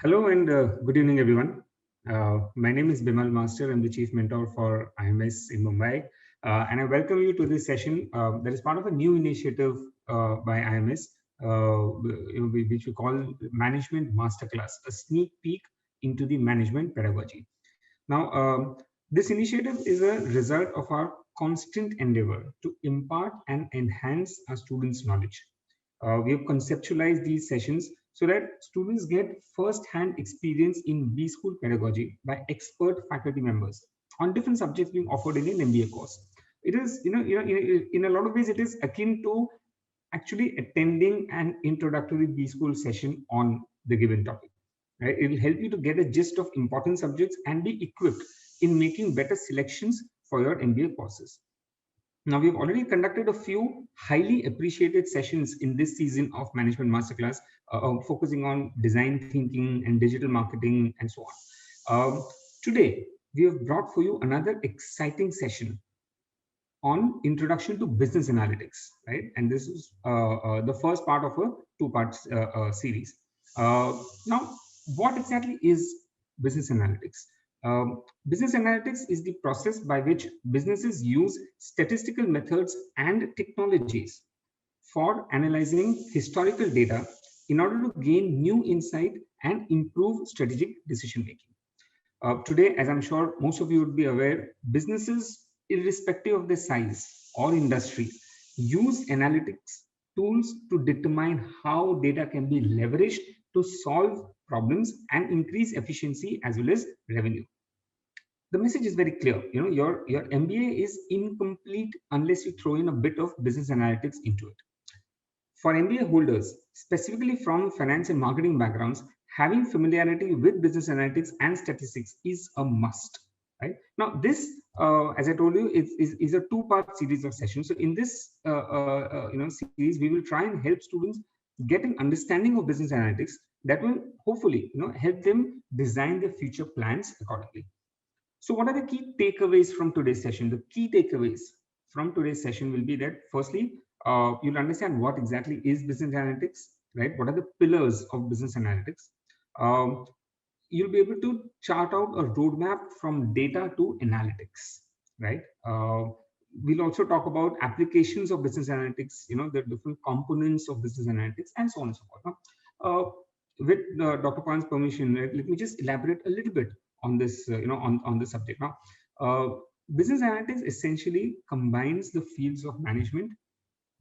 Hello and good evening, everyone. My name is Bimal Master. I'm the Chief Mentor for IMS in Mumbai. And I welcome you to this session that is part of a new initiative by IMS, which we call Management Masterclass, a sneak peek into the management pedagogy. Now, this initiative is a result of our constant endeavor to impart and enhance our students' knowledge. We have conceptualized these sessions so that students get first-hand experience in B school pedagogy by expert faculty members on different subjects being offered in an MBA course. It is, in a lot of ways, it is akin to actually attending an introductory B school session on the given topic. Right? It will help you to get a gist of important subjects and be equipped in making better selections for your MBA courses. Now, we've already conducted a few highly appreciated sessions in this season of Management Masterclass, focusing on design thinking and digital marketing and so on. Today, we have brought for you another exciting session on Introduction to Business Analytics, right? And this is the first part of a two-part series. Now, what exactly is business analytics? Business analytics is the process by which businesses use statistical methods and technologies for analyzing historical data in order to gain new insight and improve strategic decision making. Today, as I'm sure most of you would be aware, businesses, irrespective of their size or industry, use analytics tools to determine how data can be leveraged to solve problems and increase efficiency as well as revenue. The message is very clear. Your MBA is incomplete unless you throw in a bit of business analytics into it. For MBA holders, specifically from finance and marketing backgrounds, having familiarity with business analytics and statistics is a must. Right now, this, as I told you, is a two-part series of sessions. So, in this series, we will try and help students get an understanding of business analytics that will hopefully help them design their future plans accordingly. So, what are the key takeaways from today's session? The key takeaways from today's session will be that firstly, you'll understand what exactly is business analytics, right? What are the pillars of business analytics? You'll be able to chart out a roadmap from data to analytics, right? We'll also talk about applications of business analytics, the different components of business analytics, and so on and so forth. With Dr. Pan's permission, let me just elaborate a little bit on this, on the subject. Now, business analytics essentially combines the fields of management,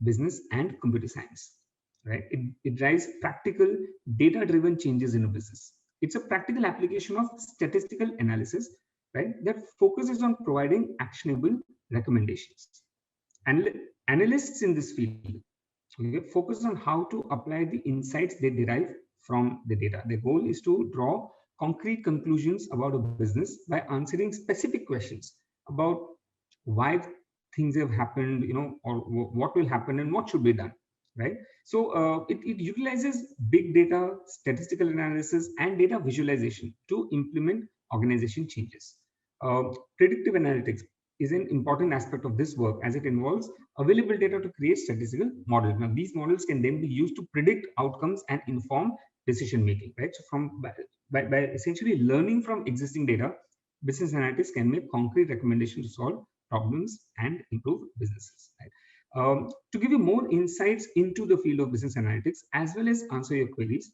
business, and computer science, right? It drives practical, data-driven changes in a business. It's a practical application of statistical analysis, right, that focuses on providing actionable recommendations. And analysts in this field focus on how to apply the insights they derive from the data. Their goal is to draw concrete conclusions about a business by answering specific questions about why things have happened, or what will happen and what should be done, right? So it utilizes big data, statistical analysis, and data visualization to implement organization changes. Predictive analytics is an important aspect of this work as it involves available data to create statistical models. Now, these models can then be used to predict outcomes and inform decision making, right? So, by essentially learning from existing data, business analytics can make concrete recommendations to solve problems and improve businesses, right? To give you more insights into the field of business analytics as well as answer your queries,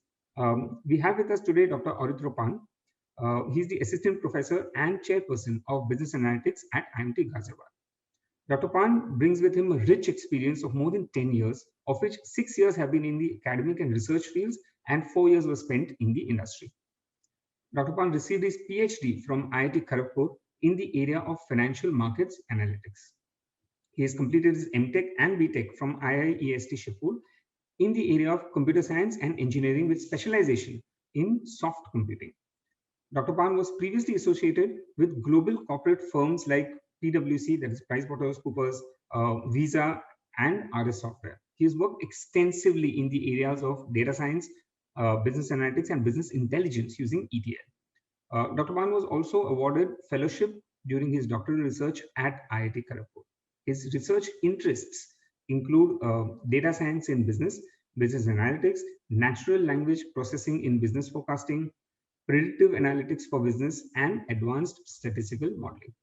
we have with us today Dr. Aritra Pan. He's the assistant professor and chairperson of business analytics at IMT Ghaziabad. Dr. Pan brings with him a rich experience of more than 10 years, of which 6 years have been in the academic and research fields and 4 years were spent in the industry. Dr. Pan received his Ph.D. from IIT Kharagpur in the area of financial markets analytics. He has completed his MTech and BTech from IIEST Shipur in the area of computer science and engineering with specialization in soft computing. Dr. Pan was previously associated with global corporate firms like PwC, that is PricewaterhouseCoopers, Visa, and RS Software. He has worked extensively in the areas of data science, business analytics, and business intelligence using ETL. Dr. Pan was also awarded fellowship during his doctoral research at IIT Kharagpur. His research interests include data science in business, business analytics, natural language processing in business forecasting, predictive analytics for business, and advanced statistical modeling.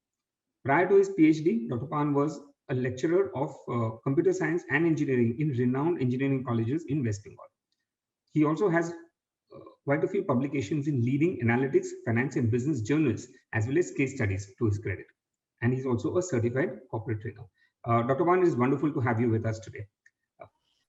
Prior to his PhD, Dr. Pan was a lecturer of computer science and engineering in renowned engineering colleges in West Bengal. He also has quite a few publications in leading analytics, finance, and business journals, as well as case studies to his credit. And he's also a certified corporate trainer. Dr. Pan, it is wonderful to have you with us today.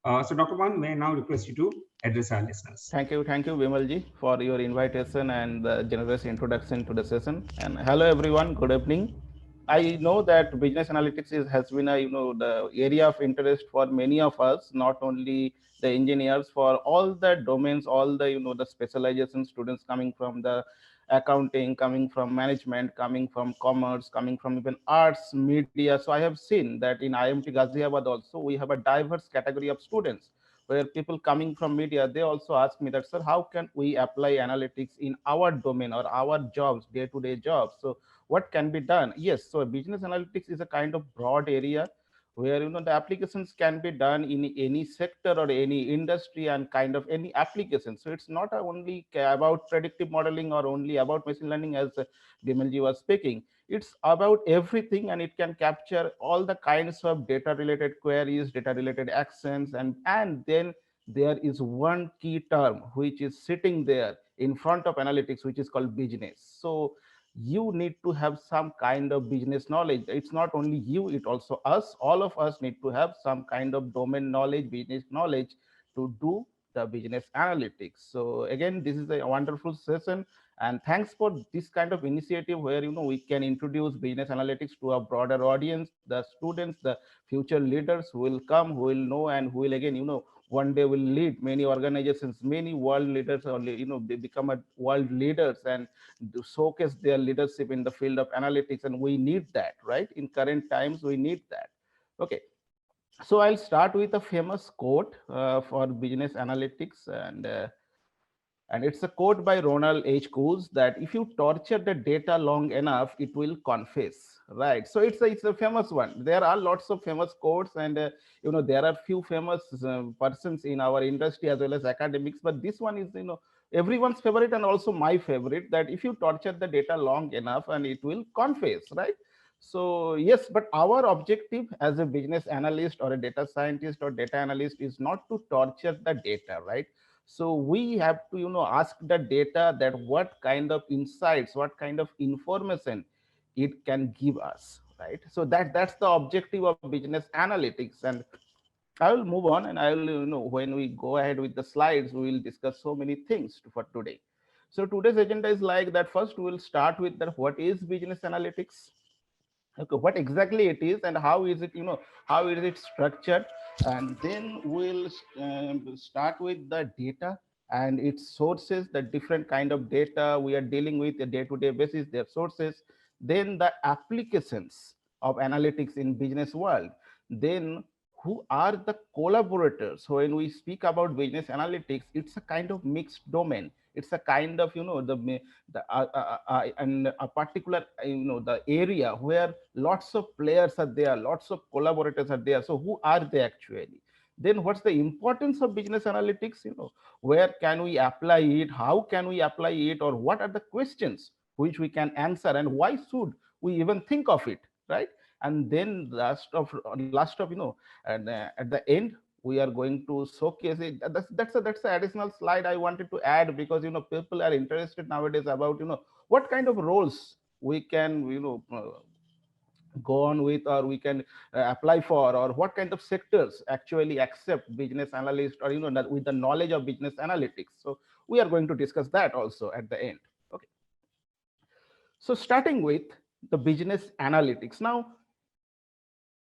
So, Dr. Pan, may I now request you to address our listeners? Thank you, Vimalji, for your invitation and the generous introduction to the session. And hello, everyone. Good evening. I know that business analytics has been a the area of interest for many of us, not only the engineers, for all the domains, all the the specialization students coming from the accounting, coming from management, coming from commerce, coming from even arts, media. So I have seen that in IMT Ghaziabad also we have a diverse category of students where people coming from media, they also ask me that, sir, how can we apply analytics in our domain or our jobs, day-to-day jobs? So what can be done? Yes, so business analytics is a kind of broad area where the applications can be done in any sector or any industry and kind of any application. So it's not only about predictive modeling or only about machine learning, as Bimalji was speaking. It's about everything, and it can capture all the kinds of data related queries, data related actions, and then there is one key term which is sitting there in front of analytics, which is called business. So you need to have some kind of business knowledge. It's not only you, it also us. All of us need to have some kind of domain knowledge, business knowledge, to do the business analytics. So again, this is a wonderful session, and thanks for this kind of initiative where we can introduce business analytics to a broader audience, the students, the future leaders who will come, who will know, and who will again one day will lead many organizations, many world leaders, or they become a world leaders and to showcase their leadership in the field of analytics. And we need that, right? In current times we need that. Okay, so I'll start with a famous quote for business analytics, and it's a quote by Ronald H. Coase that if you torture the data long enough, it will confess. Right. So it's a famous one. There are lots of famous quotes, and there are few famous persons in our industry as well as academics. But this one is everyone's favorite and also my favorite. That if you torture the data long enough, and it will confess. Right. So yes, but our objective as a business analyst or a data scientist or data analyst is not to torture the data, right? So we have to ask the data that what kind of insights, what kind of information it can give us, right? So that's the objective of business analytics. And I will move on, and I will when we go ahead with the slides, we will discuss so many things for today. So today's agenda is like that. First we will start with that what is business analytics, okay, what exactly it is and how is it how is it structured, and then we'll start with the data and its sources, the different kind of data we are dealing with a day-to-day basis, their sources, then the applications of analytics in business world, then who are the collaborators. So when we speak about business analytics, it's a kind of mixed domain. It's a kind of and a particular the area where lots of players are there, lots of collaborators are there. So who are they actually? Then what's the importance of business analytics? Where can we apply it, how can we apply it, or what are the questions which we can answer, and why should we even think of it, right? And then last of and at the end we are going to showcase it. That's the additional slide I wanted to add, because people are interested nowadays about what kind of roles we can go on with, or we can apply for, or what kind of sectors actually accept business analyst, or with the knowledge of business analytics. So we are going to discuss that also at the end. Okay, so starting with the business analytics. Now,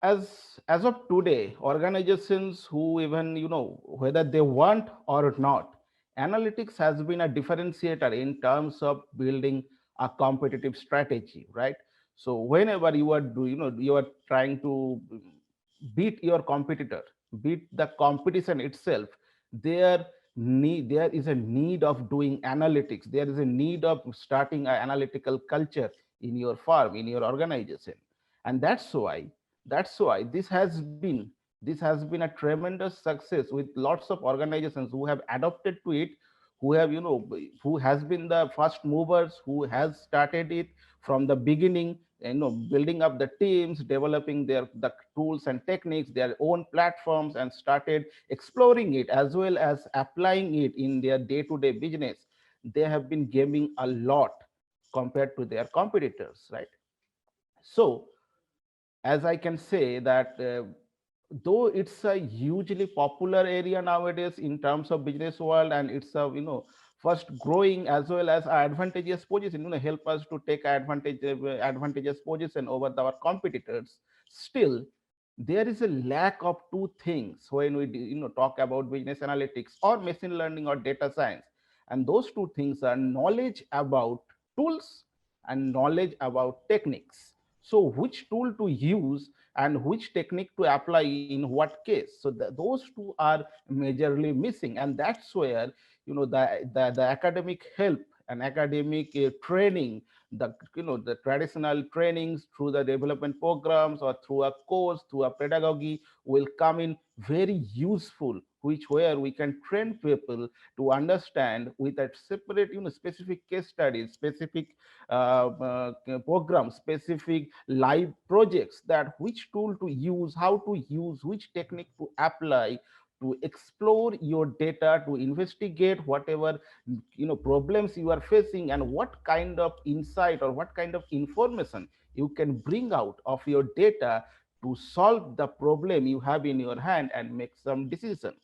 as of today, organizations who, even whether they want or not, analytics has been a differentiator in terms of building a competitive strategy, right? So whenever you are you are trying to beat your competitor, beat the competition itself, there is a need of doing analytics, there is a need of starting an analytical culture in your firm, in your organization. And that's why this has been a tremendous success with lots of organizations who have adopted to it, who have, who has been the first movers, who has started it from the beginning, building up the teams, developing the tools and techniques, their own platforms, and started exploring it as well as applying it in their day-to-day business. They have been gaining a lot compared to their competitors, right? So as I can say that though it's a hugely popular area nowadays in terms of business world, and it's a, first growing as well as advantageous position, help us to take advantageous position over our competitors. Still, there is a lack of two things when we talk about business analytics or machine learning or data science, and those two things are knowledge about tools and knowledge about techniques. So which tool to use and which technique to apply in what case, so those two are majorly missing. And that's where, the academic help and academic training, the traditional trainings through the development programs or through a course, through a pedagogy, will come in very useful, which where we can train people to understand with a separate, specific case studies, specific programs, specific live projects, that which tool to use, how to use, which technique to apply to explore your data, to investigate whatever, problems you are facing, and what kind of insight or what kind of information you can bring out of your data to solve the problem you have in your hand and make some decision.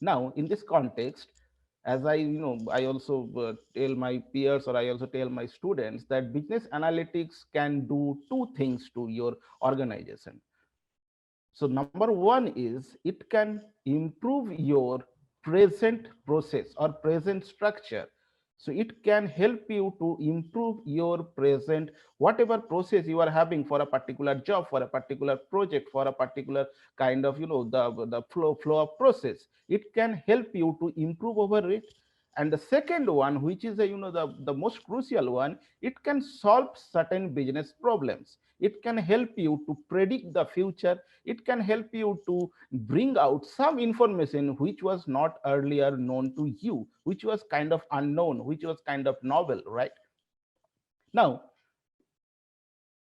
Now in this context, as I, I also tell my peers, or I also tell my students, that business analytics can do two things to your organization. So number one is it can improve your present process or present structure. So it can help you to improve your present, whatever process you are having for a particular job, for a particular project, for a particular kind of, the flow of process. It can help you to improve over it. And the second one, which is the most crucial one, it can solve certain business problems. It can help you to predict the future. It can help you to bring out some information which was not earlier known to you, which was kind of unknown, which was kind of novel, right? Now,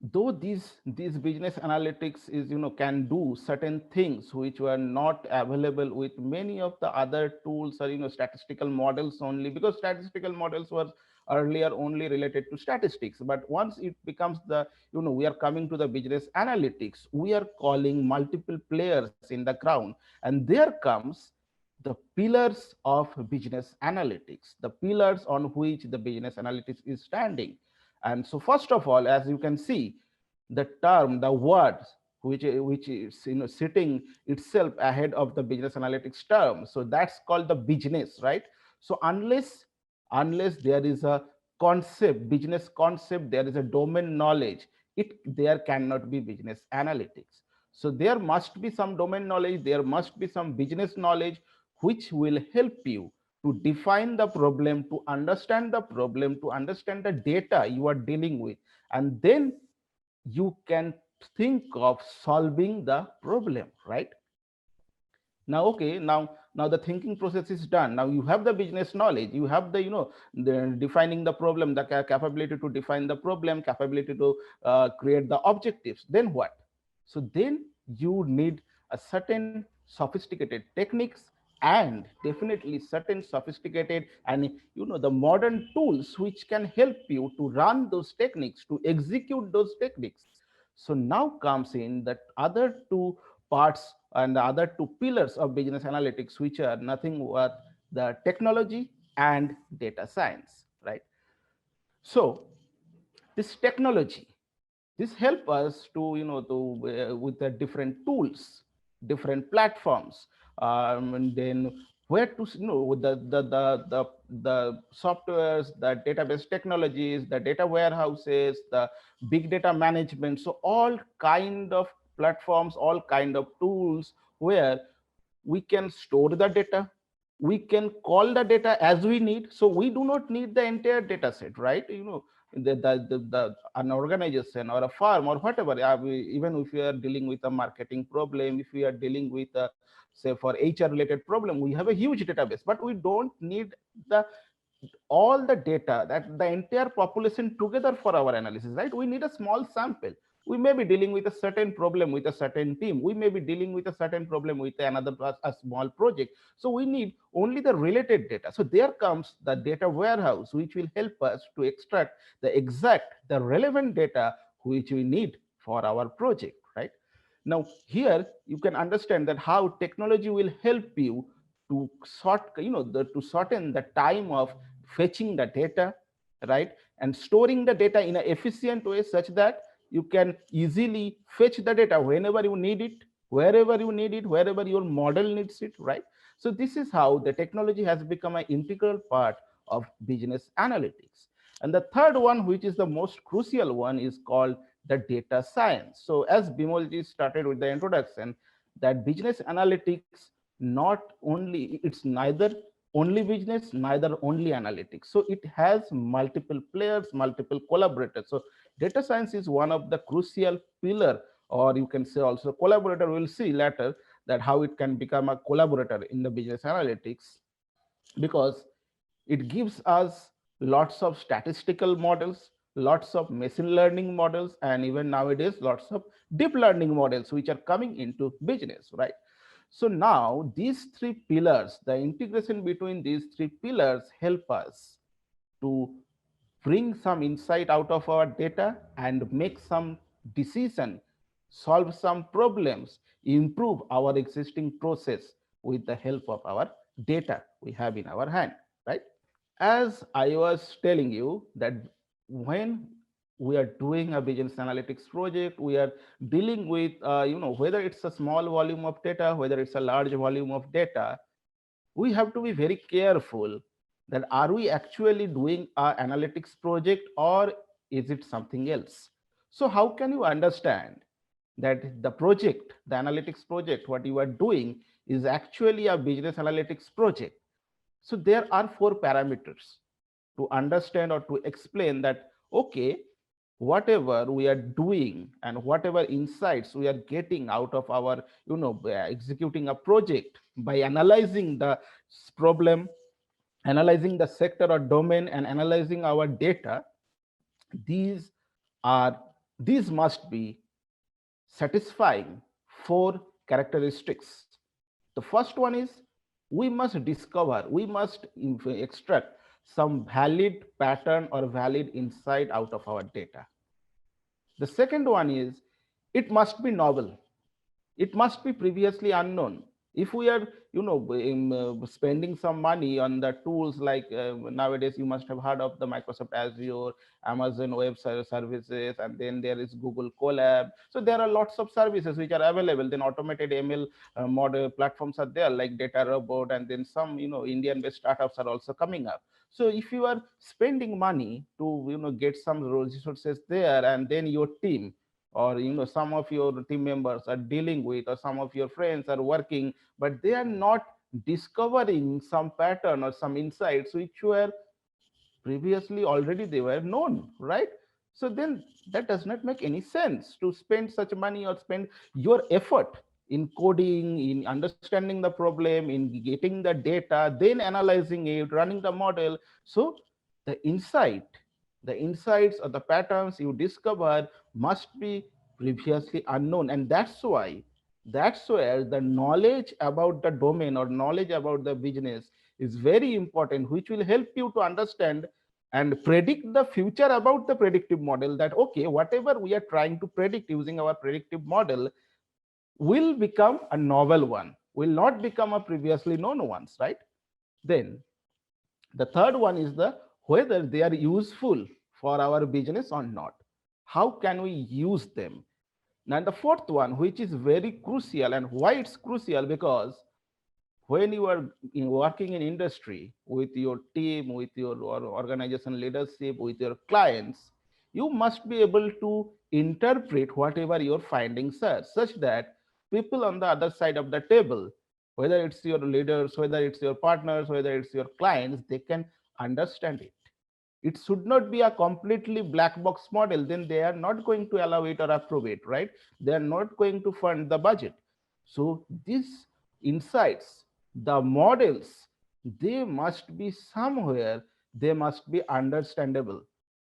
though these business analytics is, can do certain things which were not available with many of the other tools, or statistical models only, because statistical models were earlier only related to statistics. But once it becomes the, we are coming to the business analytics, we are calling multiple players in the ground, and there comes the pillars of business analytics, the pillars on which the business analytics is standing. And so first of all, as you can see, the term, the words which is, sitting itself ahead of the business analytics term, so that's called the business, right? So unless there is a concept, business concept, there is a domain knowledge, it there cannot be business analytics. So there must be some domain knowledge, there must be some business knowledge, which will help you to define the problem, to understand the problem, to understand the data you are dealing with, and then you can think of solving the problem, right? Now okay, now the thinking process is done. Now you have the business knowledge, you have the, the defining the problem, the capability to define the problem, capability to create the objectives. Then what? So then you need a certain sophisticated techniques, and definitely certain sophisticated and, the modern tools which can help you to run those techniques, to execute those techniques. So now comes in that other two parts and the other two pillars of business analytics, which are nothing but the technology and data science, right? So this technology, this help us to, to with the different tools, different platforms, and then where to, with the softwares, the database technologies, the data warehouses, the big data management. So all kind of platforms, all kind of tools where we can store the data, we can call the data as we need. So we do not need the entire data set, right? An organization or a firm or whatever, even if we are dealing with a marketing problem, if we are dealing with say for HR related problem, we have a huge database, but we don't need the all the data, that the entire population together for our analysis, right? We need a small sample. We may be dealing with a certain problem with a certain team, we may be dealing with a certain problem with another a small project, so we need only the related data. So there comes the data warehouse, which will help us to extract the relevant data which we need for our project, right? Now here you can understand that how technology will help you to to shorten the time of fetching the data, right, and storing the data in an efficient way, such that you can easily fetch the data whenever you need it, wherever you need it, wherever your model needs it, right? So this is how the technology has become an integral part of business analytics. And the third one, which is the most crucial one, is called the data science. So as Bimolji started with the introduction, that business analytics, not only, it's neither only business, neither only analytics. So it has multiple players, multiple collaborators. So data science is one of the crucial pillar, or you can say also collaborator. We'll see later that how it can become a collaborator in the business analytics, because it gives us lots of statistical models, lots of machine learning models, and even nowadays lots of deep learning models which are coming into business, right? So now these three pillars, the integration between these three pillars help us to bring some insight out of our data and make some decision, solve some problems, improve our existing process with the help of our data we have in our hand, right? As I was telling you that when we are doing a business analytics project, we are dealing with, whether it's a small volume of data, whether it's a large volume of data, we have to be very careful that are we actually doing our analytics project, or is it something else? So how can you understand that the project, the analytics project, what you are doing is actually a business analytics project? So there are four parameters to understand or to explain that, okay, whatever we are doing and whatever insights we are getting out of our, executing a project by analyzing the problem, analyzing the sector or domain, and analyzing our data, these are, these must be satisfying four characteristics. The first one is we must discover, we must extract some valid pattern or valid insight out of our data. The second one is it must be novel, it must be previously unknown. If we are, spending some money on the tools like nowadays you must have heard of the Microsoft Azure, Amazon Web Services, and then there is Google Colab. So there are lots of services which are available. Then automated ML model platforms are there like Data Robot, and then some, Indian based startups are also coming up. So if you are spending money to, get some resources there, and then your team, or some of your team members are dealing with, or some of your friends are working, but they are not discovering some pattern or some insights which were previously already they were known, right? So then that does not make any sense to spend such money or spend your effort in coding, in understanding the problem, in getting the data, then analyzing it, running the model. So the insights or the patterns you discover must be previously unknown. And that's where the knowledge about the domain or knowledge about the business is very important, which will help you to understand and predict the future about the predictive model, that okay, whatever we are trying to predict using our predictive model will become a novel one, will not become a previously known ones, right? Then the third one is the whether they are useful for our business or not. How can we use them? And the fourth one, which is very crucial, and why it's crucial, because when you are working in industry with your team, with your organization leadership, with your clients, you must be able to interpret whatever your findings are, such that people on the other side of the table, whether it's your leaders, whether it's your partners, whether it's your clients, they can understand it. It should not be a completely black box model, then they are not going to allow it or approve it, right? They are not going to fund the budget. So this insights, the models, they must be somewhere, they must be understandable,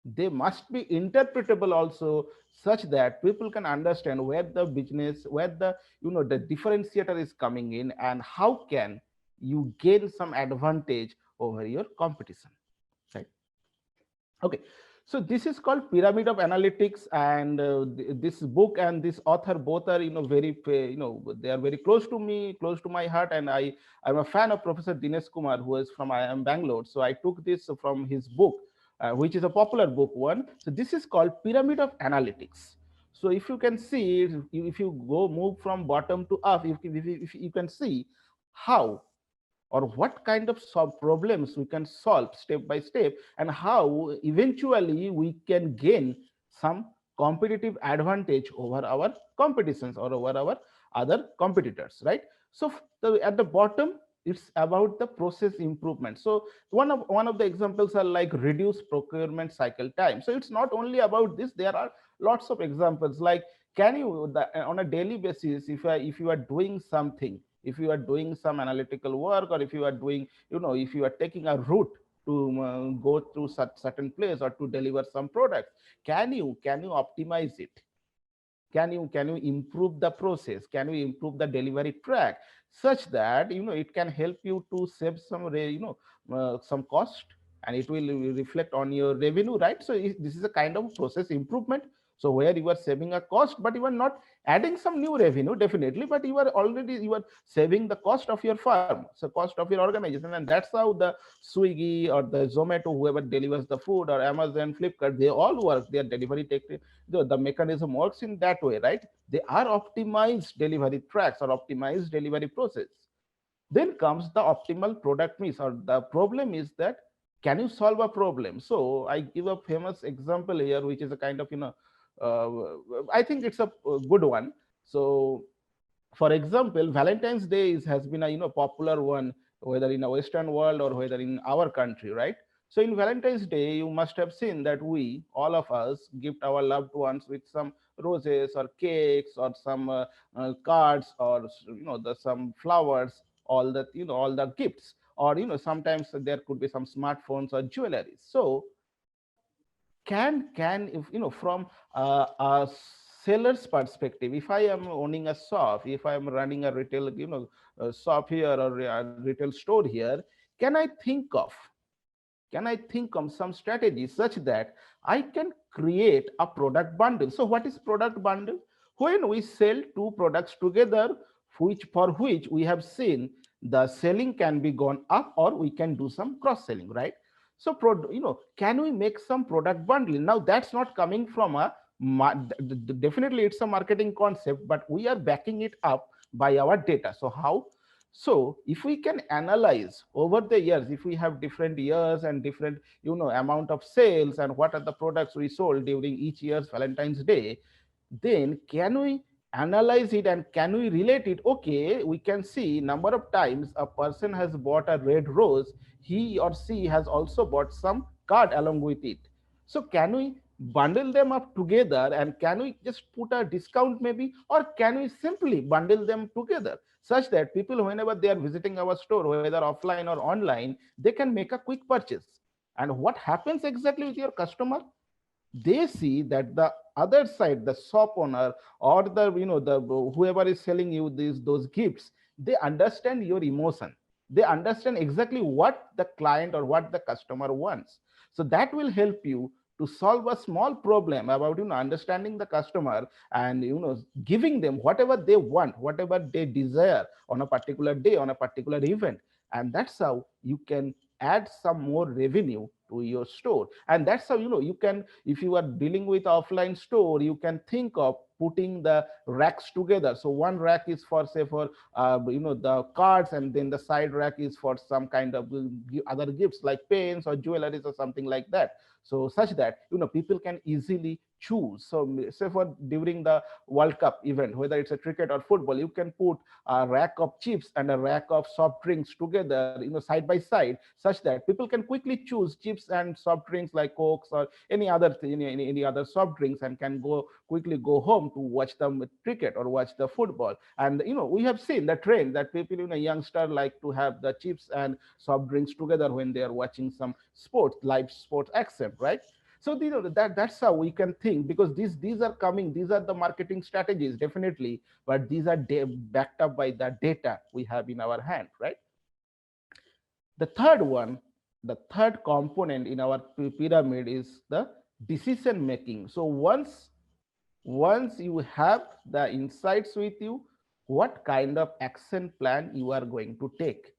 they must be interpretable also, such that people can understand where the business, where the the differentiator is coming in, and how can you gain some advantage over your competition, right? Okay, so this is called pyramid of analytics, and this book and this author both are very they are very close to me, close to my heart, and I'm a fan of Professor Dinesh Kumar, who is from IIM Bangalore. So I took this from his book, which is a popular book one. So this is called pyramid of analytics. So if you can see, if you go move from bottom to up, if you can see how or what kind of problems we can solve step by step, and how eventually we can gain some competitive advantage over our competitions or over our other competitors, right? So at the bottom, it's about the process improvement. So one of the examples are like reduce procurement cycle time. So it's not only about this, there are lots of examples, like can you on a daily basis, if you are doing something, if you are doing some analytical work, or if you are doing, if you are taking a route to go through such certain place or to deliver some products, can you optimize it? Can you improve the process? Can you improve the delivery track, such that it can help you to save some some cost, and it will reflect on your revenue, right? So this is a kind of process improvement. So where you are saving a cost, but you are not adding some new revenue, definitely, but you are saving the cost of your firm, so cost of your organization. And that's how the Swiggy or the Zomato, whoever delivers the food, or Amazon, Flipkart, they all work, their delivery take the mechanism works in that way, right? They are optimized delivery tracks or optimized delivery process. Then comes the optimal product mix, or the problem is that can you solve a problem? So I give a famous example here, which is a kind of I think it's a good one. So for example, Valentine's Day has been a popular one, whether in a Western world or whether in our country, right? So in Valentine's Day, you must have seen that we, all of us, gift our loved ones with some roses or cakes or some cards, or some flowers, all that, all the gifts, or sometimes there could be some smartphones or jewelry. So can if from a seller's perspective, if I am owning a shop, if I am running a retail shop here, or a retail store here, can I think of some strategy such that I can create a product bundle? So what is product bundle? When we sell two products together, which we have seen the selling can be gone up, or we can do some cross selling, right? So can we make some product bundle? Now that's not coming from a definitely it's a marketing concept, but we are backing it up by our data. So how? So if we can analyze over the years, if we have different years and different amount of sales, and what are the products we sold during each year's Valentine's Day, then can we analyze it and can we relate it? Okay, we can see number of times a person has bought a red rose, he or she has also bought some card along with it. So can we bundle them up together, and can we just put a discount maybe, or can we simply bundle them together, such that people, whenever they are visiting our store, whether offline or online, they can make a quick purchase? And what happens exactly with your customer? They see that the other side, the shop owner, or the the whoever is selling you those gifts, they understand your emotion, they understand exactly what the client or what the customer wants. So that will help you to solve a small problem about understanding the customer, and giving them whatever they want, whatever they desire on a particular day, on a particular event. And that's how you can add some more revenue to your store. And that's how you can, if you are dealing with offline store, you can think of putting the racks together. So one rack is for, say, for the cards, and then the side rack is for some kind of other gifts like pens or jewelries or something like that. So such that people can easily choose. So say for during the World Cup event, whether it's a cricket or football, you can put a rack of chips and a rack of soft drinks together, side by side, such that people can quickly choose chips and soft drinks like cokes or any other any other soft drinks, and can go quickly go home to watch the cricket or watch the football. And we have seen the trend that people, youngster, like to have the chips and soft drinks together when they are watching some sports, live sports action, right? So that's how we can think, because these are coming, these are the marketing strategies, definitely, but these are backed up by the data we have in our hand, right? The third one, the third component in our pyramid is the decision making. So once you have the insights with you, what kind of action plan you are going to take,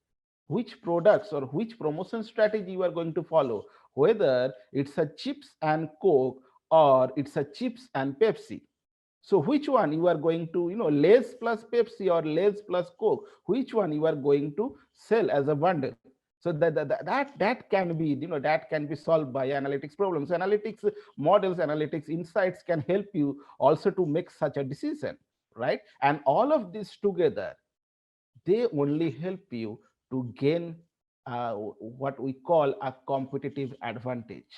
which products or which promotion strategy you are going to follow, whether it's a chips and coke or it's a chips and Pepsi. So which one you are going to, Lay's plus Pepsi or Lay's plus Coke, which one you are going to sell as a bundle? So that can be, that can be solved by analytics problems. Analytics models, analytics insights can help you also to make such a decision, right? And all of this together, they only help you to gain what we call a competitive advantage,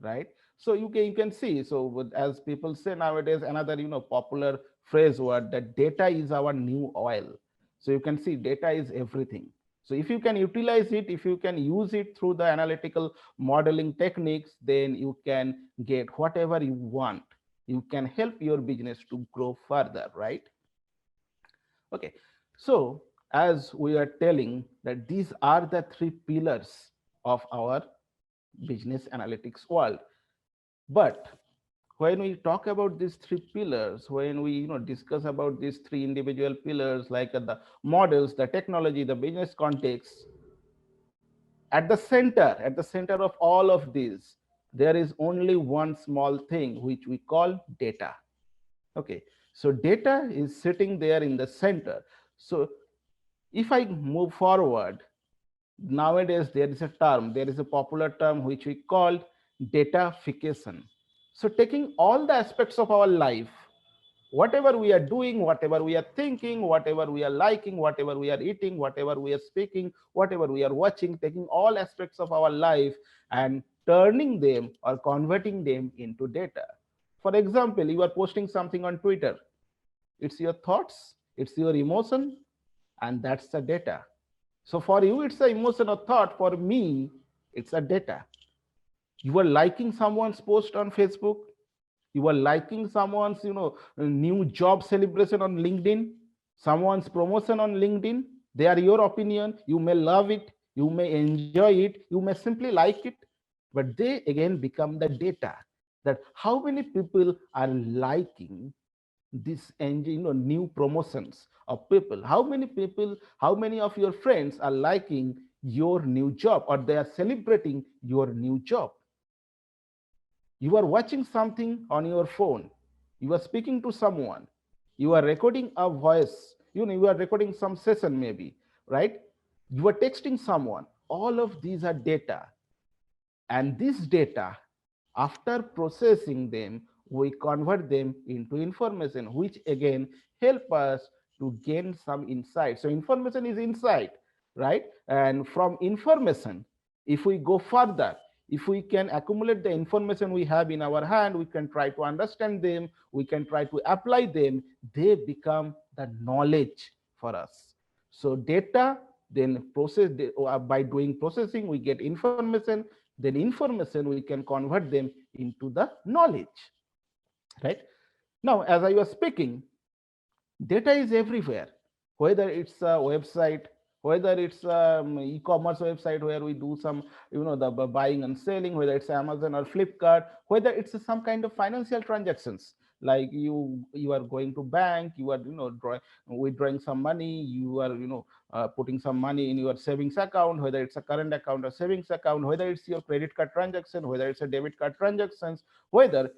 right? So you can see, so as people say nowadays, another popular phrase word, that data is our new oil. So you can see data is everything. So if you can utilize it, if you can use it through the analytical modeling techniques, then you can get whatever you want. You can help your business to grow further, right? Okay, so as we are telling that these are the three pillars of our business analytics world. But when we talk about these three pillars, when we discuss about these three individual pillars, like the models, the technology, the business context, at the center of all of these, there is only one small thing which we call data. Okay, so data is sitting there in the center. So if I move forward, nowadays there is a popular term which we call datafication. So taking all the aspects of our life, whatever we are doing, whatever we are thinking, whatever we are liking, whatever we are eating, whatever we are speaking, whatever we are watching, taking all aspects of our life and turning them or converting them into data. For example, you are posting something on Twitter, it's your thoughts, it's your emotion, and that's the data. So for you, it's an emotion or thought. For me, it's a data. You are liking someone's post on Facebook. You are liking someone's, new job celebration on LinkedIn, someone's promotion on LinkedIn. They are your opinion. You may love it. You may enjoy it. You may simply like it. But they again become the data, that how many people are liking this engine, new promotions of people, how many of your friends are liking your new job, or they are celebrating your new job. You are watching something on your phone, you are speaking to someone, you are recording a voice, you are recording some session maybe, right? You are texting someone. All of these are data, and this data, after processing them, we convert them into information, which again help us to gain some insight. So information is insight, right? And from information, if we go further, if we can accumulate the information we have in our hand, we can try to understand them, we can try to apply them, they become the knowledge for us. So data, then by doing processing, we get information, then information we can convert them into the knowledge, right? Now, as I was speaking, data is everywhere, whether it's a website, whether it's e-commerce website where we do some the buying and selling, whether it's Amazon or Flipkart, whether it's some kind of financial transactions, like you are going to bank, you are withdrawing some money, you are putting some money in your savings account, whether it's a current account or savings account, whether it's your credit card transaction, whether it's a debit card transactions, whether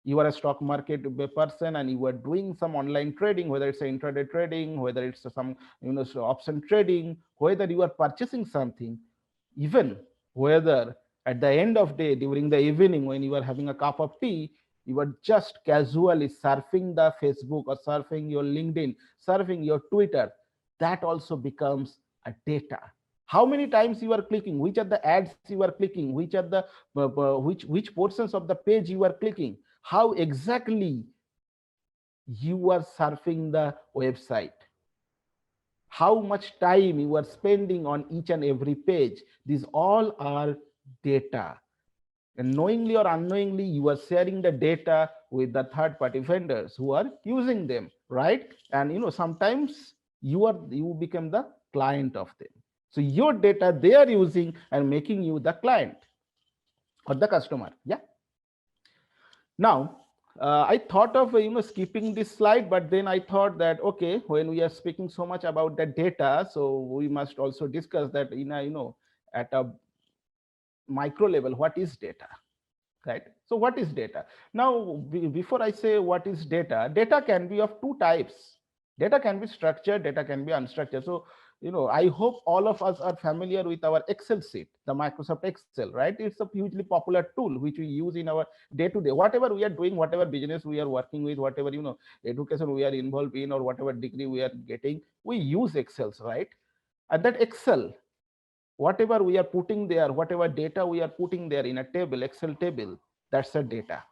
you are a stock market person and you are doing some online trading, whether it's intraday trading, whether it's some option trading, whether you are purchasing something, even whether at the end of day during the evening when you are having a cup of tea, You are just casually surfing the Facebook or surfing your LinkedIn, surfing your Twitter. That also becomes a data. How many times you are clicking, which are the ads you are clicking, which are the which portions of the page you are clicking, how exactly you are surfing the website, how much time you are spending on each and every page. These all are data, and knowingly or unknowingly you are sharing the data with the third party vendors who are using them, right? And sometimes you become the client of them. So your data they are using and making you the client or the customer. Yeah. Now, I thought of skipping this slide, but then I thought that okay, when we are speaking so much about the data, so we must also discuss that in a at a micro level, what is data, right? So what is data? Now, before I say what is data, data can be of two types. Data can be structured, data can be unstructured. So I hope all of us are familiar with our Excel sheet, the Microsoft Excel, right? It's a hugely popular tool which we use in our day to day, whatever we are doing, whatever business we are working with, whatever education we are involved in, or whatever degree we are getting, we use Excels, right? And that Excel, whatever we are putting there, whatever data we are putting there in a table, Excel table, that's a data.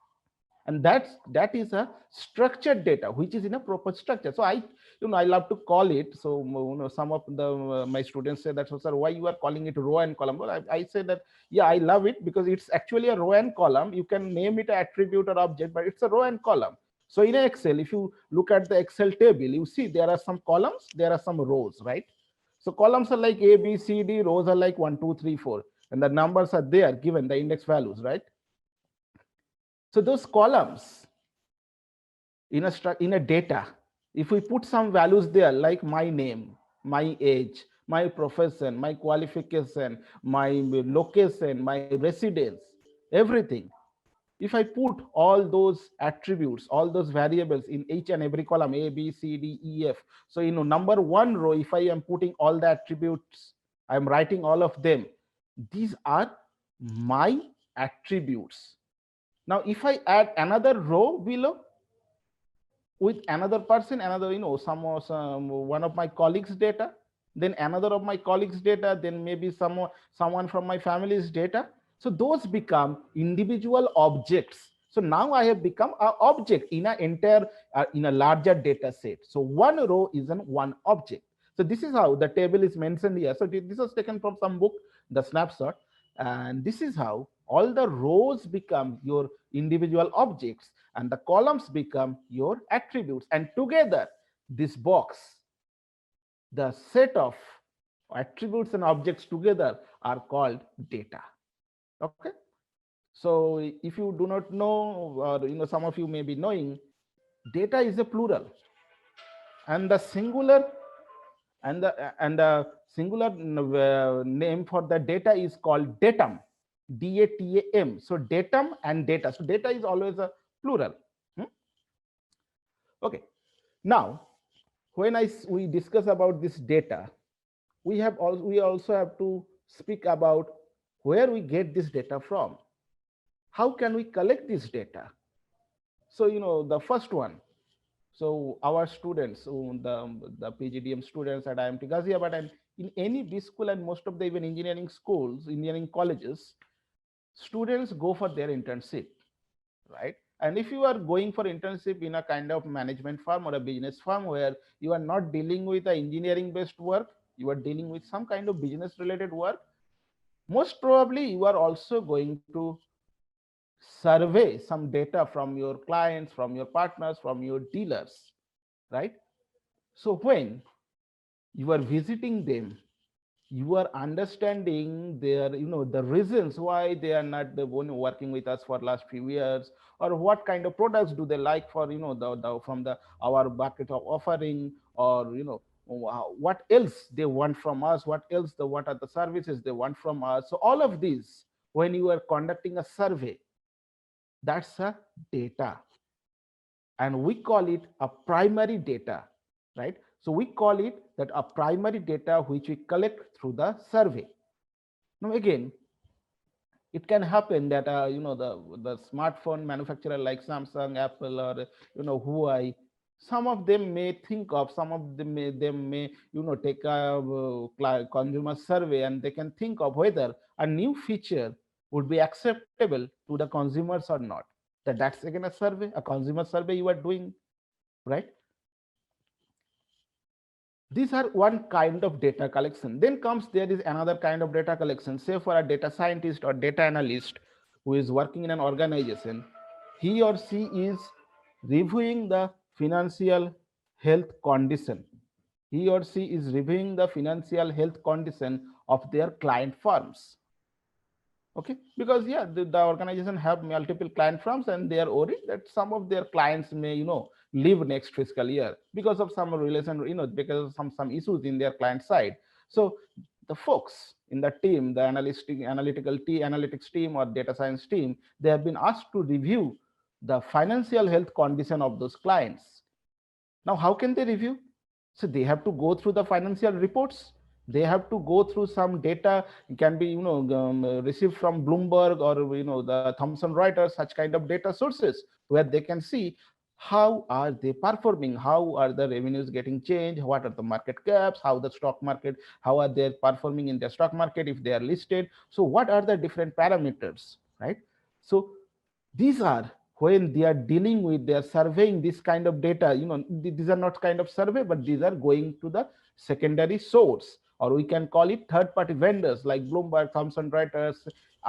And that is a structured data which is in a proper structure. So I love to call it, so some of the my students say that, so sir, why you are calling it row and column? Well, I say that yeah, I love it because it's actually a row and column. You can name it an attribute or object, but it's a row and column. So in Excel, if you look at the Excel table, you see there are some columns, there are some rows, right? So columns are like A, B, C, D, rows are like 1, 2, 3, 4, and the numbers are there given, the index values, right? So those columns in a data, if we put some values there like my name, my age, my profession, my qualification, my location, my residence, everything, if I put all those attributes, all those variables in each and every column, A, B, C, D, E, F. So number one row, if I am putting all the attributes, I'm writing all of them, these are my attributes. Now if I add another row below with another person, another some one of my colleagues data, then another of my colleagues data, then maybe someone from my family's data, so those become individual objects. So now I have become an object in an entire in a larger data set. So one row is an one object. So this is how the table is mentioned here. So this was taken from some book, the snapshot, and this is how all the rows become your individual objects and the columns become your attributes, and together this box, the set of attributes and objects together are called data. Okay, so if you do not know, or some of you may be knowing, data is a plural, and the singular singular name for the data is called datum, datam. So datum and data, so data is always a plural. Okay, now when we discuss about this data, we also have to speak about where we get this data from. How can we collect this data? So the first one, so our students, so the PGDM students at IMT Ghaziabad and in any B school and most of the even engineering schools, engineering colleges, students go for their internship, right? And if you are going for internship in a kind of management firm or a business firm where you are not dealing with the engineering based work, you are dealing with some kind of business related work, most probably you are also going to survey some data from your clients, from your partners, from your dealers, right? So when you are visiting them, you are understanding their the reasons why they are not the one working with us for last few years, or what kind of products do they like for the from the our bucket of offering, or what else they want from us, what are the services they want from us. So all of these, when you are conducting a survey, that's a data, and we call it a primary data, right? So we call it that a primary data which we collect through the survey. Now again, It can happen that the smartphone manufacturer like Samsung, Apple, or Huawei, some of them may think of, some of them may take a consumer survey, and they can think of whether a new feature would be acceptable to the consumers or not. That's again a survey, a consumer survey you are doing, right? These are one kind of data collection. Then comes, there is another kind of data collection. Say for a data scientist or data analyst who is working in an organization, he or she is reviewing the financial health condition. He or she is reviewing the financial health condition of their client firms. Okay, because yeah, the organization have multiple client firms, and they are worried that some of their clients may leave next fiscal year because of some relation, because of some issues in their client side. So the folks in the team, the analytics team or data science team, they have been asked to review the financial health condition of those clients. Now how can they review? So they have to go through the financial reports, they have to go through some data. It can be received from Bloomberg or the Thomson Reuters, such kind of data sources, where they can see how are they performing, how are the revenues getting changed, what are the market caps, how the stock market, how are they performing in the stock market if they are listed. So what are the different parameters, right? So these are, when they are dealing with, they are surveying this kind of data, these are not kind of survey, but these are going to the secondary source, or we can call it third party vendors like Bloomberg, Thomson Reuters,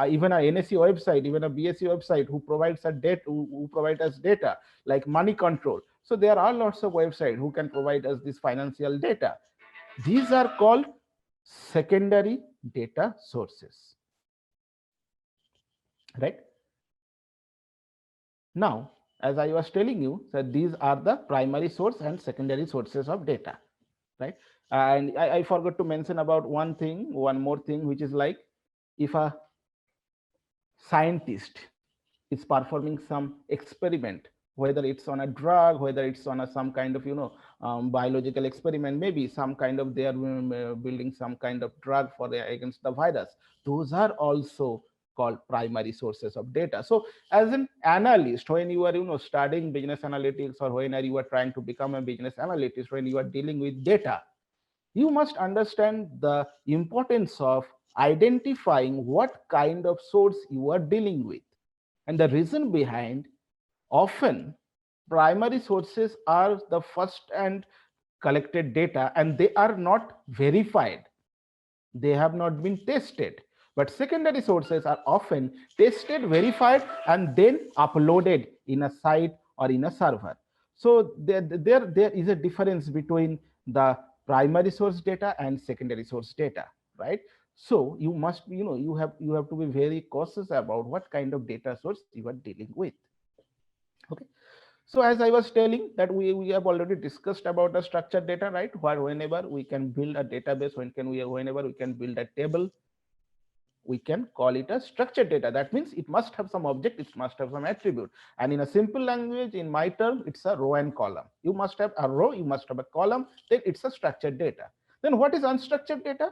even a NSE website, even a BSE website who provides a data, who provide us data, like Money Control. So there are lots of websites who can provide us this financial data. These are called secondary data sources, right? Now, as I was telling you, that these are the primary source and secondary sources of data, right? And I forgot to mention about one more thing, which is like, if a scientist is performing some experiment, whether it's on a drug, whether it's on some kind of biological experiment, maybe some kind of, they are building some kind of drug for against the virus, those are also called primary sources of data. So as an analyst, when you are studying business analytics, or when you are trying to become a business analyst, when you are dealing with data, you must understand the importance of identifying what kind of source you are dealing with. And the reason behind, often primary sources are the first and collected data, and they are not verified, they have not been tested. But secondary sources are often tested, verified, and then uploaded in a site or in a server. So there is a difference between the primary source data and secondary source data, right? So you must, you have to be very cautious about what kind of data source you are dealing with. Okay. So as I was telling, that we have already discussed about the structured data, right? Where whenever we can build a database, whenever we can build a table, we can call it a structured data. That means it must have some object, it must have some attribute. And in a simple language, in my term, it's a row and column. You must have a row, you must have a column, then it's a structured data. Then what is unstructured data?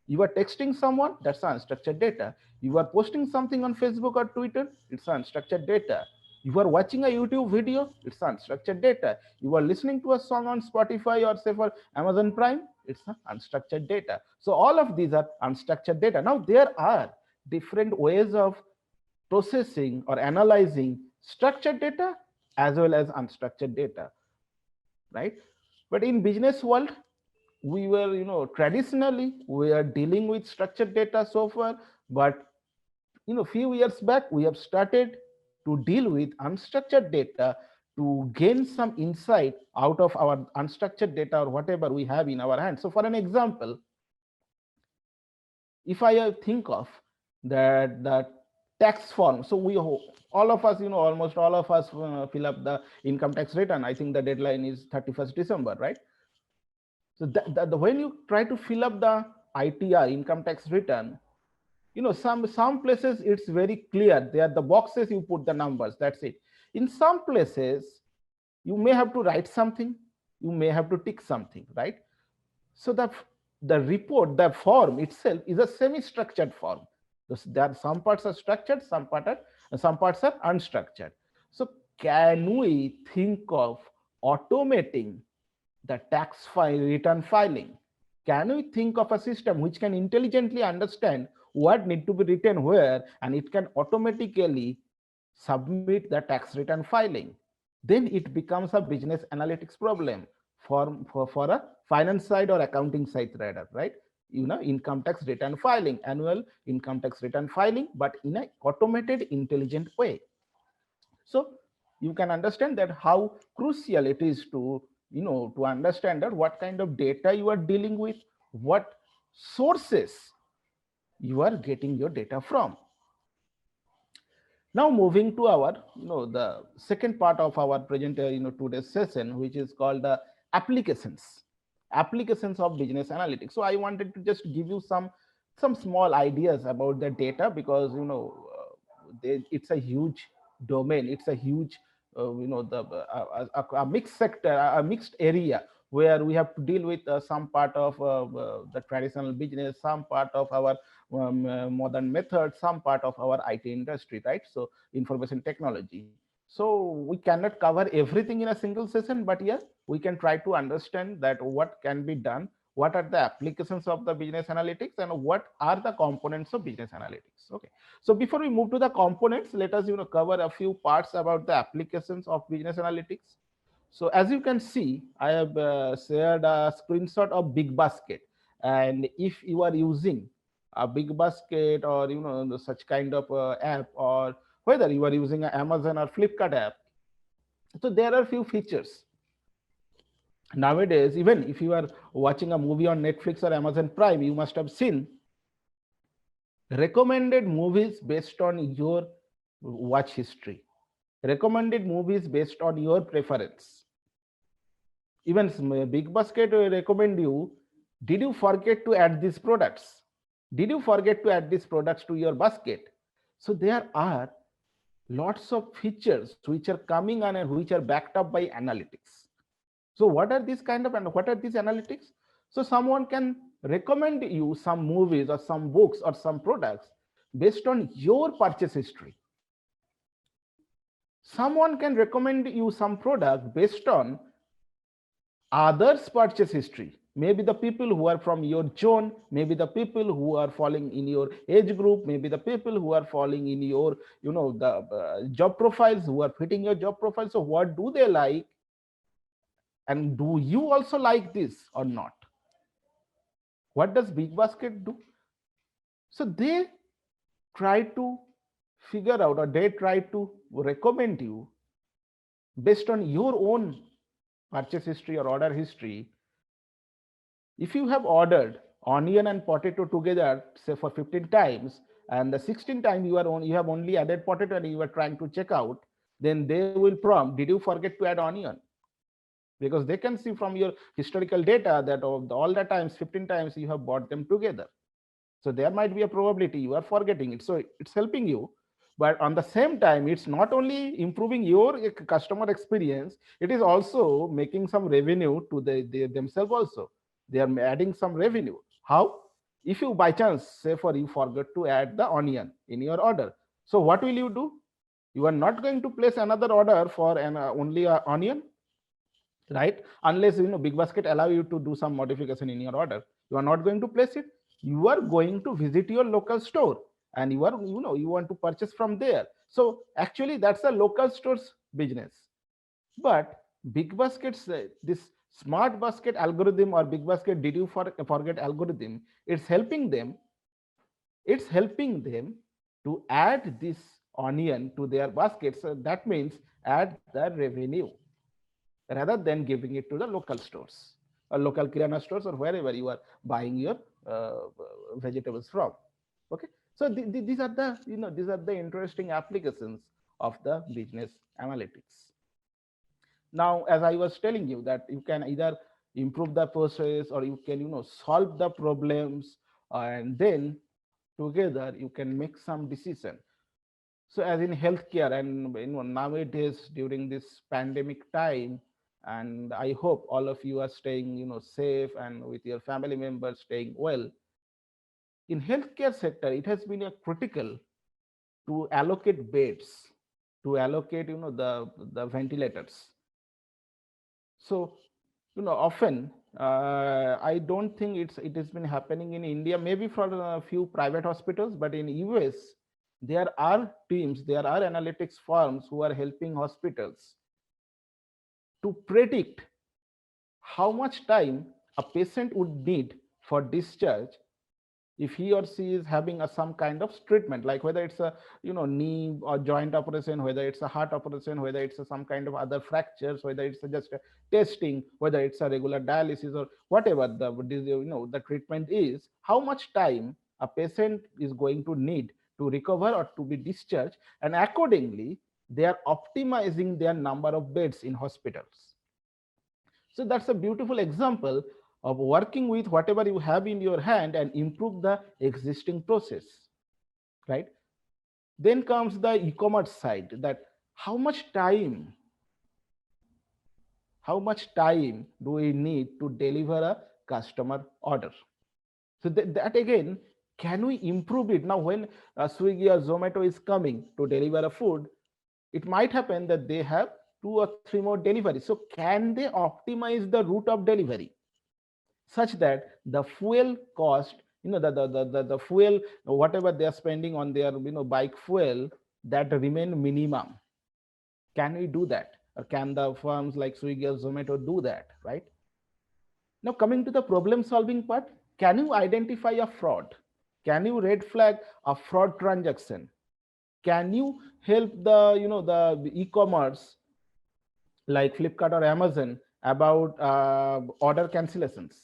You are texting someone, that's unstructured data. You are posting something on Facebook or Twitter, it's unstructured data. You are watching a YouTube video, it's unstructured data. You are listening to a song on Spotify, or say for Amazon Prime, it's unstructured data. So all of these are unstructured data. Now there are different ways of processing or analyzing structured data as well as unstructured data, right? But in business world, we were, traditionally we are dealing with structured data so far, but few years back we have started to deal with unstructured data to gain some insight out of our unstructured data or whatever we have in our hands. So for an example, if I think of that tax form, so we all of us, almost all of us fill up the income tax return. I think the deadline is 31st December, right? So when you try to fill up the ITR, income tax return, some places it's very clear, they are the boxes, you put the numbers, that's it. In some places you may have to write something, you may have to tick something, right? So the report, the form itself is a semi structured form. There some parts are structured, some parts are unstructured. So can we think of automating the return filing? Can we think of a system which can intelligently understand what need to be written where, and it can automatically submit the tax return filing? Then it becomes a business analytics problem for a finance side or accounting side rather, right? Income tax return filing, annual income tax return filing, but in an automated intelligent way. So you can understand that how crucial it is to to understand that what kind of data you are dealing with, what sources you are getting your data from. Now moving to our the second part of our present today's session, which is called the applications applications of business analytics. So I wanted to just give you some small ideas about the data, because it's a huge domain, it's a huge the a mixed sector, a mixed area, where we have to deal with some part of the traditional business, some part of our modern methods, some part of our IT industry, right? So information technology. So we cannot cover everything in a single session, but yes, we can try to understand that what can be done, what are the applications of the business analytics, and what are the components of business analytics. Okay. So before we move to the components, let us cover a few parts about the applications of business analytics. So as you can see, I have shared a screenshot of Big Basket, and if you are using a Big Basket or such kind of app, or whether you are using an Amazon or Flipkart app, so there are few features nowadays. Even if you are watching a movie on Netflix or Amazon Prime, you must have seen recommended movies based on your watch history, recommended movies based on your preference. Even Big Basket will recommend you, did you forget to add these products, did you forget to add these products to your basket? So there are lots of features which are coming on and which are backed up by analytics. So what are these kind of, and what are these analytics? So someone can recommend you some movies or some books or some products based on your purchase history. Someone can recommend you some product based on others purchase history, maybe the people who are from your zone, maybe the people who are falling in your age group, maybe the people who are falling in your the job profiles, who are fitting your job profile. So what do they like, and do you also like this or not? What does Big Basket do? So they try to figure out, or they try to recommend you based on your own purchase history or order history. If you have ordered onion and potato together, say for 15 times, and the 16th time you have only added potato and you are trying to check out, then they will prompt, did you forget to add onion? Because they can see from your historical data that all the times, 15 times, you have bought them together. So there might be a probability you are forgetting it. So it's helping you, but on the same time, it's not only improving your customer experience, it is also making some revenue to themselves also. They are adding some revenue. How? If you by chance, say for you forget to add the onion in your order, so what will you do? You are not going to place another order for an only onion, right? Unless Big Basket allow you to do some modification in your order, you are not going to place it. You are going to visit your local store, and you are you want to purchase from there. So actually that's a local store's business. But Big Basket's this smart basket algorithm, or Big Basket did you forget algorithm, it's helping them to add this onion to their basket. So that means add the revenue, rather than giving it to the local stores or local kirana stores, or wherever you are buying your vegetables from. Okay. So these are the these are the interesting applications of the business analytics. Now, as I was telling you, that you can either improve the process, or you can solve the problems, and then together you can make some decision. So as in healthcare, and nowadays during this pandemic time, and I hope all of you are staying safe, and with your family members staying well. In healthcare sector, it has been a critical to allocate beds, to allocate the ventilators. So often I don't think it has been happening in India, maybe for a few private hospitals, but in US there are teams, there are analytics firms who are helping hospitals to predict how much time a patient would need for discharge if he or she is having some kind of treatment, like whether it's a knee or joint operation, whether it's a heart operation, whether it's some kind of other fractures, whether it's just a testing, whether it's a regular dialysis or whatever the treatment is, how much time a patient is going to need to recover or to be discharged, and accordingly they are optimizing their number of beds in hospitals. So that's a beautiful example of working with whatever you have in your hand and improve the existing process, right? Then comes the e-commerce side, that how much time, how much time do we need to deliver a customer order? So that again, can we improve it? Now, when Swiggy or Zomato is coming to deliver a food, it might happen that they have 2 or 3 more deliveries. So can they optimize the route of delivery such that the fuel cost, the fuel, whatever they are spending on their bike fuel, that remain minimum? Can we do that, or can the firms like Swiggy or Zomato do that, right? Now coming to the problem solving part, can you identify a fraud? Can you red flag a fraud transaction? Can you help the e-commerce like Flipkart or Amazon about order cancellations?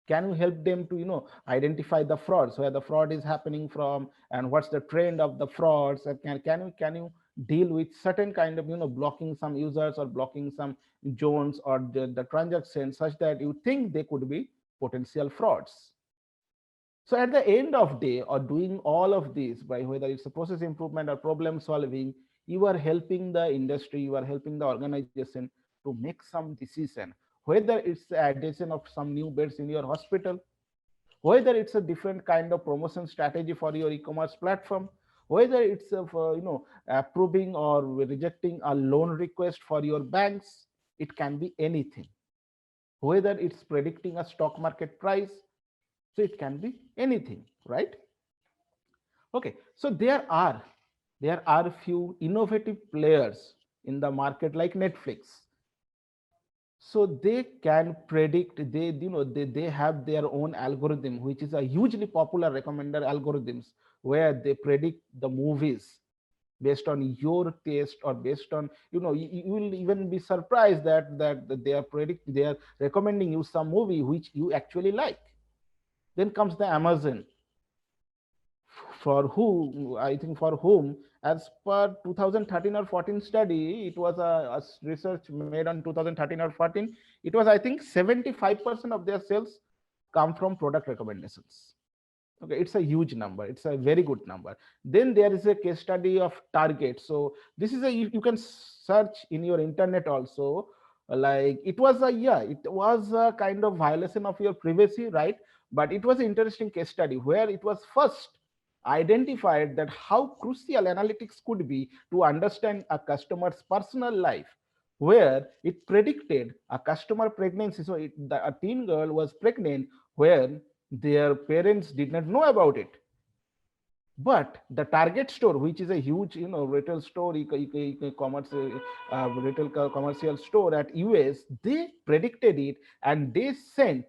Can you help them to identify the frauds, where the fraud is happening from, and what's the trend of the frauds? And can you deal with certain kind of blocking some users or blocking some zones or the transactions such that you think they could be potential frauds? So at the end of day, or doing all of this, by whether it's a process improvement or problem solving, you are helping the industry, you are helping the organization to make some decision, whether it's the addition of some new beds in your hospital, whether it's a different kind of promotion strategy for your e-commerce platform, whether it's for, approving or rejecting a loan request for your banks. It can be anything, whether it's predicting a stock market price. So it can be anything, right? Okay, so there are few innovative players in the market like Netflix. So they can predict, they have their own algorithm, which is a hugely popular recommender algorithms, where they predict the movies based on your taste, or based on, you will even be surprised that they are recommending you some movie which you actually like. Then comes the Amazon, for who, I think, for whom, as per 2013 or 14 study, it was a research made on 2013 or 14, it was, I think, 75% of their sales come from product recommendations. Okay, it's a huge number, it's a very good number. Then there is a case study of Target. So this is you can search in your internet also, like it was a kind of violation of your privacy, right? But it was an interesting case study where it was first identified that how crucial analytics could be to understand a customer's personal life, where it predicted a customer pregnancy. So a teen girl was pregnant where their parents did not know about it, but the Target store, which is a huge retail store, commerce, retail commercial store at US, they predicted it, and they sent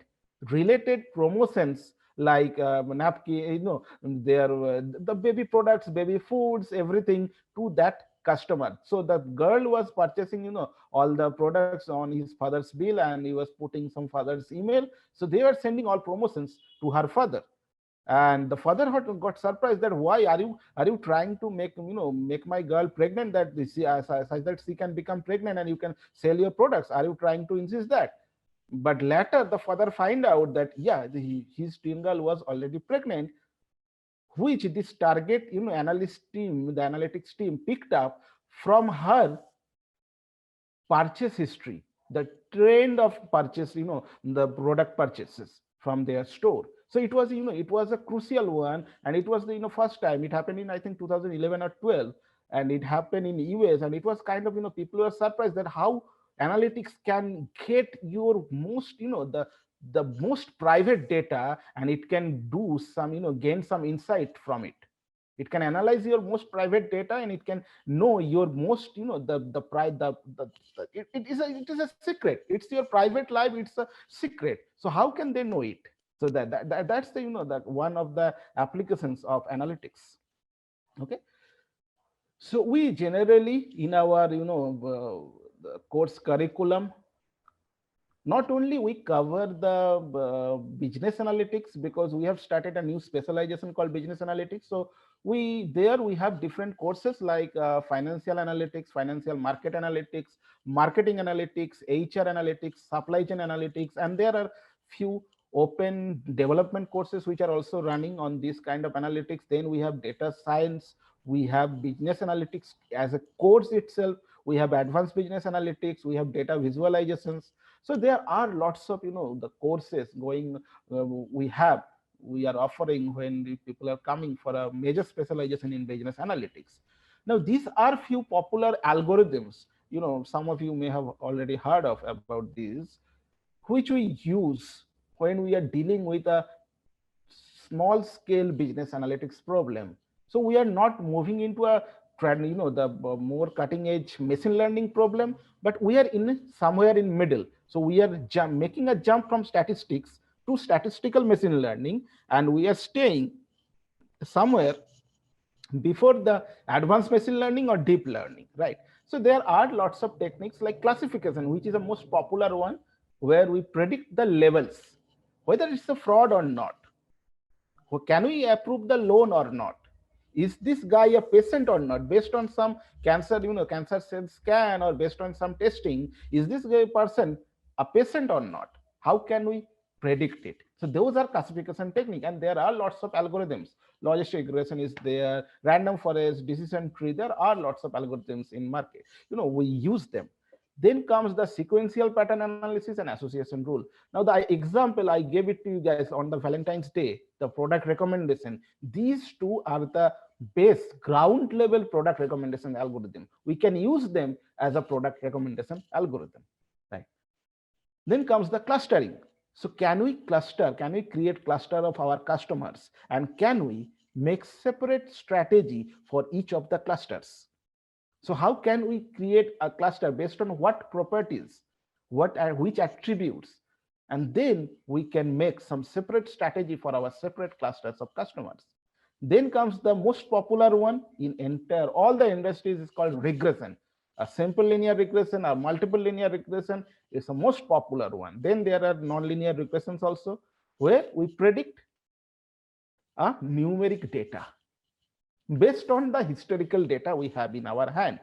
related promotions like napkin, their the baby products, baby foods, everything, to that customer. So the girl was purchasing all the products on his father's bill, and he was putting some father's email. So they were sending all promotions to her father, and the father got surprised that why are you trying to make my girl pregnant, that such that she can become pregnant and you can sell your products? Are you trying to insist that? But later the father find out that yeah, his teen girl was already pregnant, which this Target analyst team, the analytics team, picked up from her purchase history, the trend of purchase, the product purchases from their store. So it was, it was a crucial one, and it was the, first time it happened in, I think, 2011 or 12, and it happened in US, and it was kind of, people were surprised that how analytics can get your most, the most private data, and it can do some, gain some insight from it. It can analyze your most private data, and it can know your most, it is a secret. It's your private life, it's a secret. So how can they know it? So that's the, that one of the applications of analytics. Okay, so we generally in our, the course curriculum, not only we cover the business analytics, because we have started a new specialization called business analytics. So we have different courses like financial analytics, financial market analytics, marketing analytics, HR analytics, supply chain analytics, and there are few open development courses which are also running on this kind of analytics. Then we have data science, we have business analytics as a course itself, we have advanced business analytics, we have data visualizations. So there are lots of, the courses going, we are offering when the people are coming for a major specialization in business analytics. Now these are few popular algorithms, some of you may have already heard of about these, which we use when we are dealing with a small scale business analytics problem. So we are not moving into a the more cutting edge machine learning problem, but we are in somewhere in middle. So we are making a jump from statistics to statistical machine learning, and we are staying somewhere before the advanced machine learning or deep learning, right? So there are lots of techniques like classification, which is the most popular one, where we predict the levels, whether it's a fraud or not. Can we approve the loan or not? Is this guy a patient or not? Based on some cancer, cancer cell scan, or based on some testing, is this guy person a patient or not? How can we predict it? So those are classification technique, and there are lots of algorithms. Logistic regression is there, random forest, decision tree. There are lots of algorithms in market. We use them. Then comes the sequential pattern analysis and association rule. Now, the example I gave it to you guys on the Valentine's Day, the product recommendation, these two are the base ground level product recommendation algorithm. We can use them as a product recommendation algorithm, right? Then comes the clustering. So can we cluster, can we create cluster of our customers, and can we make separate strategy for each of the clusters? So how can we create a cluster based on what properties, which attributes, and then we can make some separate strategy for our separate clusters of customers. Then comes the most popular one in entire all the industries, is called regression. A simple linear regression or multiple linear regression is the most popular one. Then there are non-linear regressions also, where we predict a numeric data based on the historical data we have in our hand.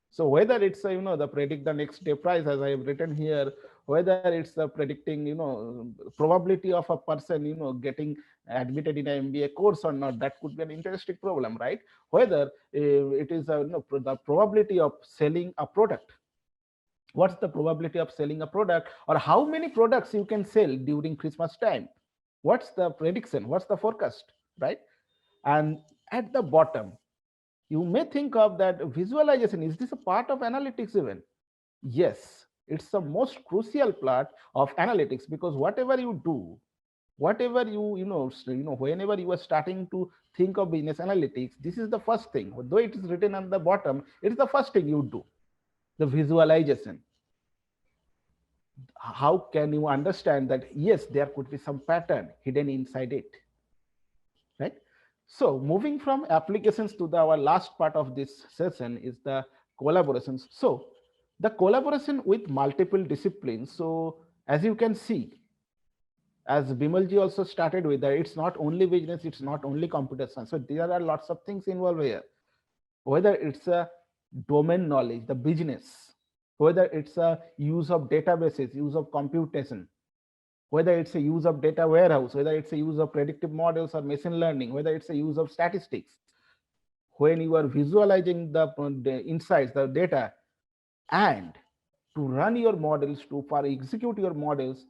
So whether it's the predict the next day price, as I have written here, whether it's the predicting probability of a person getting admitted in an MBA course or not, that could be an interesting problem, right? Whether it is the probability of selling a product. What's the probability of selling a product, or how many products you can sell during Christmas time? What's the prediction? What's the forecast, right? And at the bottom, you may think of that visualization. Is this a part of analytics even? Yes, it's the most crucial part of analytics, because whatever you do, whatever whenever you are starting to think of business analytics, this is the first thing. Though it is written on the bottom, it is the first thing you do, the visualization. How can you understand that, yes, there could be some pattern hidden inside it, right? So moving from applications to our last part of this session is the collaborations. So the collaboration with multiple disciplines. So as you can see, as Bimalji also started with that, it's not only business, it's not only computer science. So there are lots of things involved here. Whether it's a domain knowledge, the business, whether it's a use of databases, use of computation, whether it's a use of data warehouse, whether it's a use of predictive models or machine learning, whether it's a use of statistics. When you are visualizing the insights, the data, and to run your models, for execute your models,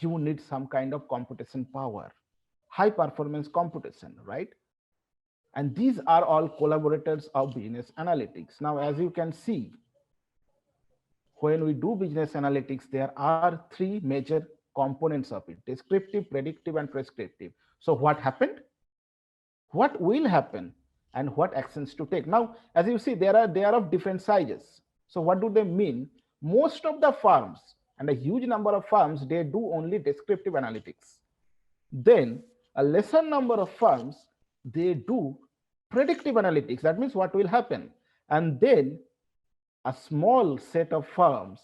you need some kind of computation power. high performance computation, right? And these are all collaborators of business analytics. Now, as you can see, when we do business analytics, there are three major components of it: descriptive, predictive, and prescriptive. So what happened, what will happen, and what actions to take. Now, as you see, they are of different sizes. So what do they mean? Most of the firms, and a huge number of firms, they do only descriptive analytics. Then a lesser number of firms, they do predictive analytics. That means what will happen. And then a small set of firms,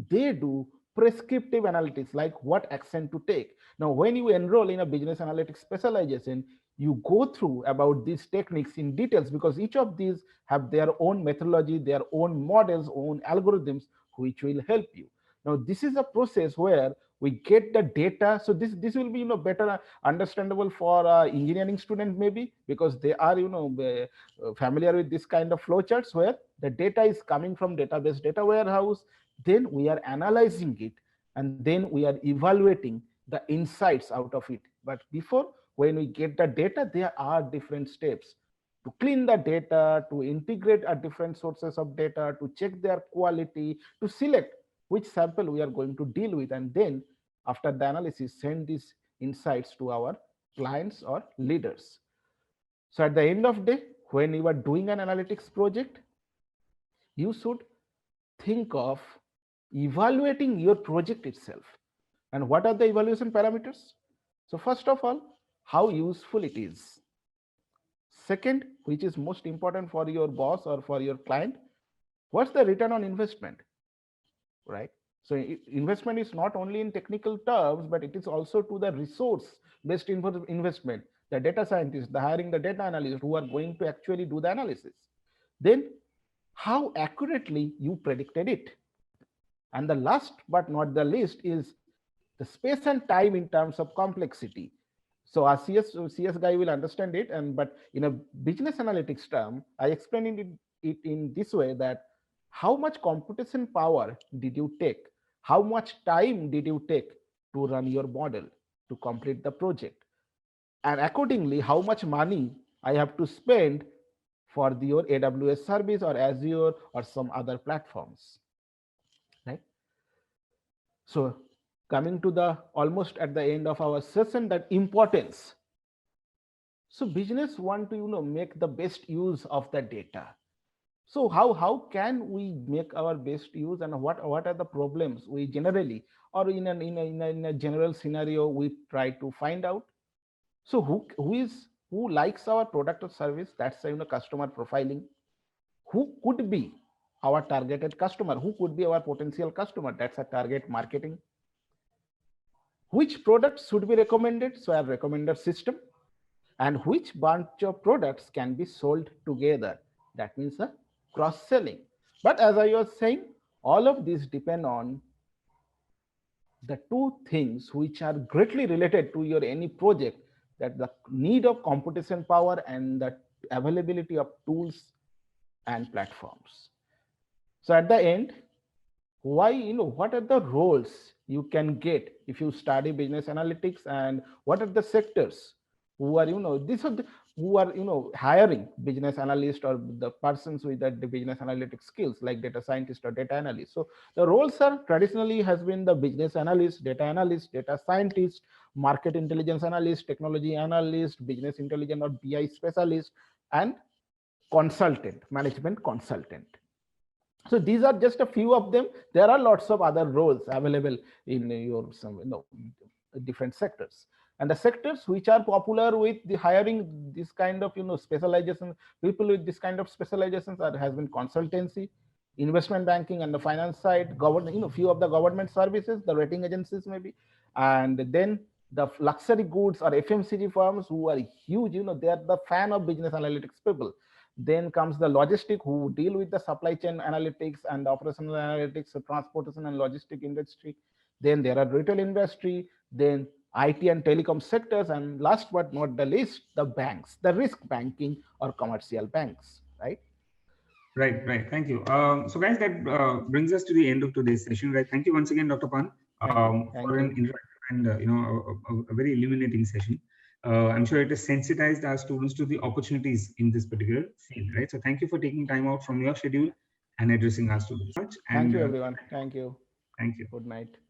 they do prescriptive analytics, like what action to take. Now, when you enroll in a business analytics specialization, you go through about these techniques in details, because each of these have their own methodology, their own models, own algorithms, which will help you. Now, this is a process where we get the data. So this will be, better understandable for engineering student, maybe, because they are, familiar with this kind of flowcharts, where the data is coming from database data warehouse. Then we are analyzing it, and then we are evaluating the insights out of it. But before, when we get the data, there are different steps to clean the data, to integrate a different sources of data, to check their quality, to select which sample we are going to deal with, and then after the analysis, send these insights to our clients or leaders. So at the end of the day, when you are doing an analytics project, you should think of evaluating your project itself. And what are the evaluation parameters? So first of all, how useful it is. Second, which is most important for your boss or for your client, what's the return on investment, right? So investment is not only in technical terms, but it is also to the resource based investment, the data scientists, the hiring the data analysts who are going to actually do the analysis. Then how accurately you predicted it. And the last but not the least is the space and time in terms of complexity. So our CS guy will understand it, but in a business analytics term, I explained it in this way, that how much computation power did you take? How much time did you take to run your model, to complete the project? And accordingly, how much money I have to spend for your AWS service or Azure or some other platforms, right? So coming to the almost at the end of our session, that importance. So business want to make the best use of the data. So how can we make our best use, and what are the problems we generally, or in a general scenario, we try to find out. So who likes our product or service? That's customer profiling. Who could be our targeted customer? Who could be our potential customer? That's a target marketing. Which products should be recommended? So our recommender system. And which bunch of products can be sold together? That means a cross-selling. But as I was saying, all of these depend on the two things which are greatly related to your any project, that the need of computation power and the availability of tools and platforms. So at the end, why, what are the roles you can get if you study business analytics, and what are the sectors who are, these are the, who are, hiring business analyst, or the persons with the business analytics skills, like data scientist or data analyst. So the roles are traditionally has been the business analyst, data scientist, market intelligence analyst, technology analyst, business intelligence or BI specialist, and consultant, management consultant. So these are just a few of them. There are lots of other roles available in your different sectors. And the sectors which are popular with the hiring this kind of specialization, people with this kind of specializations has been consultancy, investment banking, and the finance side, government, few of the government services, the rating agencies maybe, and then the luxury goods or FMCG firms who are huge, they are the fan of business analytics people. Then comes the logistic, who deal with the supply chain analytics and operational analytics, so transportation and logistic industry. Then there are retail industry, then IT and telecom sectors, and last but not the least, the banks, the risk banking or commercial banks, right? Right. Thank you. So, guys, that brings us to the end of today's session. Right. Thank you once again, Dr. Pan, Thank you. for an interactive and a very illuminating session. I'm sure it has sensitized our students to the opportunities in this particular field, right? So thank you for taking time out from your schedule and addressing our students. Thank And you, everyone. Thank you. thank you. Good night.